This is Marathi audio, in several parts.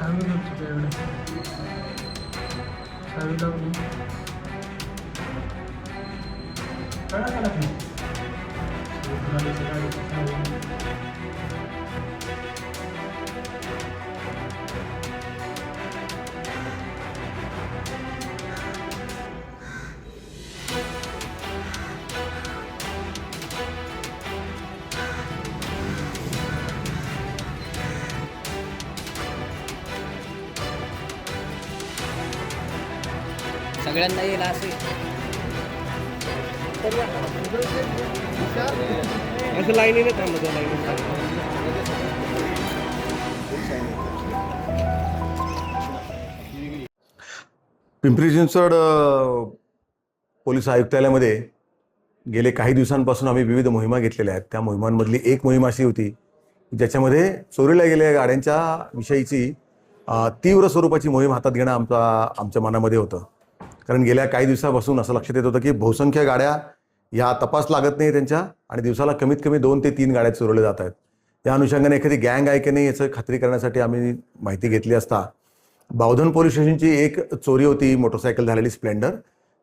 सांगत होतो त्यावेळेस सावीला सगळ्यांना येईल असे असं लाईनीने थांबतो लाईनीने. पिंपरी चिंचवड पोलीस आयुक्तालयामध्ये गेले काही दिवसांपासून आम्ही विविध मोहिमा घेतलेल्या आहेत. त्या मोहिमांमधली एक मोहीम अशी होती ज्याच्यामध्ये चोरीला गेलेल्या गाड्यांच्या विषयीची तीव्र स्वरूपाची मोहीम हातात घेणं आमच्या मनामध्ये होतं. कारण गेल्या काही दिवसापासून असं लक्षात येत होतं की बहुसंख्य गाड्या ह्या तपास लागत नाही त्यांच्या आणि दिवसाला कमीत कमी 2 ते 3 गाड्या चोरल्या जात आहेत. त्या अनुषंगाने एखादी गँग आहे की नाही याचं खात्री करण्यासाठी आम्ही माहिती घेतली असता बावधन पोलीस स्टेशनची एक चोरी होती, मोटरसायकल झालेली स्प्लेंडर.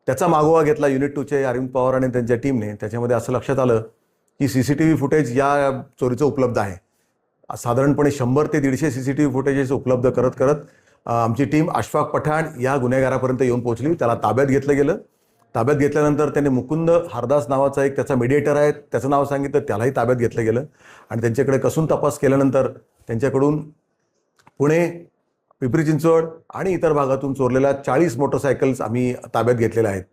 त्याचा मागोवा घेतला युनिट 2चे अरविंद पवार आणि त्यांच्या टीमने. त्याच्यामध्ये असं लक्षात आलं की CCTV फुटेज या चोरीचं उपलब्ध आहे. साधारणपणे 100 ते 150 CCTV फुटेजेस उपलब्ध करत करत आमची टीम अशफाक पठाण या गुन्हेगारापर्यंत येऊन पोहोचली. त्याला ताब्यात घेतलं गेलं. ताब्यात घेतल्यानंतर त्याने मुकुंद हरदास नावाचा एक त्याचा मीडिएटर आहे त्याचं नाव सांगितलं, त्यालाही ताब्यात घेतलं गेलं आणि त्यांच्याकडे कसून तपास केल्यानंतर त्यांच्याकडून पुणे, पिंपरी चिंचवड आणि इतर भागातून चोरलेल्या 40 मोटरसायकल्स आम्ही ताब्यात घेतलेल्या आहेत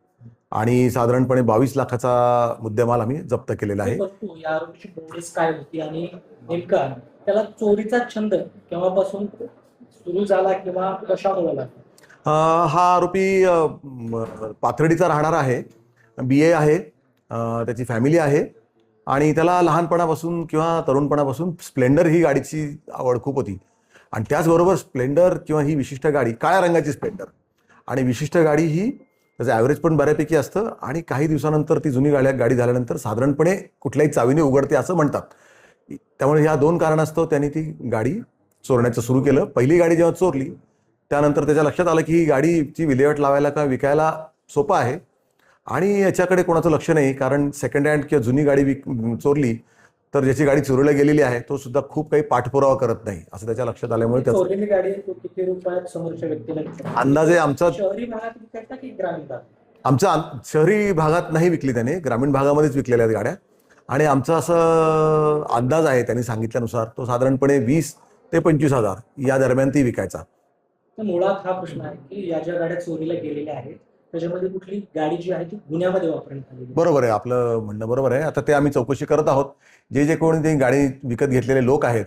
आणि साधारणपणे 22 लाखाचा मुद्देमाल आम्ही जप्त केलेला आहे. या आरोपीची प्रोसेस काय होती आणि नेमका त्याला चोरीचा छंद केव्हापासून सुरू झाला किंवा कशामुळे लागला? हा आरोपी पाथर्डीचा राहणारा आहे, BA आहे, त्याची फॅमिली आहे आणि त्याला लहानपणापासून किंवा तरुणपणापासून स्प्लेंडर ही गाडीची आवड खूप होती आणि त्याचबरोबर स्प्लेंडर किंवा ही विशिष्ट गाडी काळ्या रंगाची स्प्लेंडर आणि विशिष्ट गाडी ही त्याचं ॲव्हरेज पण बऱ्यापैकी असतं आणि काही दिवसानंतर ती जुनी गाडी झाल्यानंतर साधारणपणे कुठल्याही चावीने उघडते असं म्हणतात. त्यामुळे ह्या 2 कारणास्तव त्यांनी ती गाडी चोरण्याचं सुरू केलं. पहिली गाडी जेव्हा चोरली त्यानंतर त्याच्या लक्षात आलं की ही गाडीची विल्हेवाट लावायला किंवा विकायला सोपं आहे आणि याच्याकडे कोणाचं लक्ष नाही. कारण सेकंड हँड किंवा जुनी गाडी चोरली तर ज्याची गाडी चोरीला गेलेली आहे तो सुद्धा खूप काही पाठपुरावा करत नाही असं त्याच्या लक्षात आल्यामुळे चोरलेली गाडी किती रुपयात समोरच्या व्यक्तीला अंदाजे आमचा शहरी भागात विकायचा की ग्रामीण भागात? आमच्या शहरी भागात नाही विकली त्याने, ग्रामीण भागामध्येच विकलेल्या आहेत गाड्या आणि आमचा असं अंदाज आहे त्यांनी सांगितल्यानुसार तो साधारणपणे 20 ते 25 हजार या दरम्यान ती विकायचा. मुळात हा प्रश्न आहे की या ज्या गाड्या चोरीला गेलेल्या आहेत त्याच्यामध्ये कुठली गाडी जी आहे ती गुन्ह्यामध्ये वापरण्यात आली? बरोबर आहे, आपलं म्हणणं बरोबर आहे. आता ते आम्ही चौकशी करत आहोत. जे कोणी ते गाडी विकत घेतलेले लोक आहेत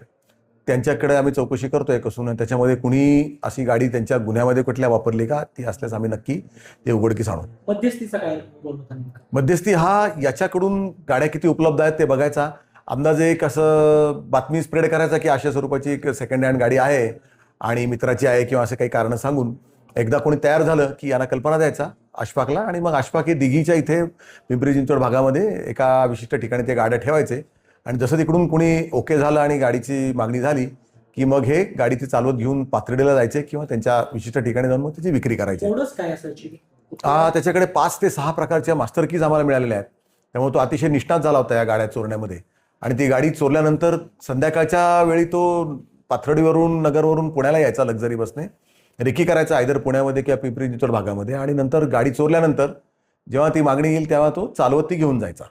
त्यांच्याकडे आम्ही चौकशी करतोय कसून त्याच्यामध्ये कुणी अशी गाडी त्यांच्या गुन्ह्यामध्ये कुठल्या वापरली का ती असल्यास आम्ही नक्की ते उघडकीस आणू. मध्यस्थीचा काय बोलतो? मध्यस्थी हा याच्याकडून गाड्या किती उपलब्ध आहेत ते बघायचा, अंदाजे कसं बातमी स्प्रेड करायचा की अशा स्वरूपाची एक सेकंड हँड गाडी आहे आणि मित्राची आहे किंवा असं काही कारणं सांगून एकदा कोणी तयार झालं की यांना कल्पना द्यायचा अशफाकला आणि मग अशफाक हे दिघीच्या इथे पिंपरी चिंचवड भागामध्ये एका विशिष्ट ठिकाणी ते गाड्या ठेवायचे आणि जसं तिकडून कुणी ओके झालं आणि गाडीची मागणी झाली की मग हे गाडी ती चालवत घेऊन पाथर्डीला जायचे किंवा त्यांच्या विशिष्ट ठिकाणी जाऊन मग त्याची विक्री करायची. काय असायची? त्याच्याकडे 5 ते 6 प्रकारच्या मास्टर कीज आम्हाला मिळालेल्या आहेत. त्यामुळे तो अतिशय निष्णात झाला होता या गाड्या चोरण्यामध्ये आणि ती गाडी चोरल्यानंतर संध्याकाळच्या वेळी तो पाथर्डीवरून नगरवरून पुण्याला यायचा लक्झरी बसने, रेकी करायचा आयदर पुण्यामध्ये किंवा पिंपरी चिंचवड भागामध्ये आणि नंतर गाडी चोरल्यानंतर जेव्हा ती मागणी येईल तेव्हा तो चालवत ती घेऊन जायचा.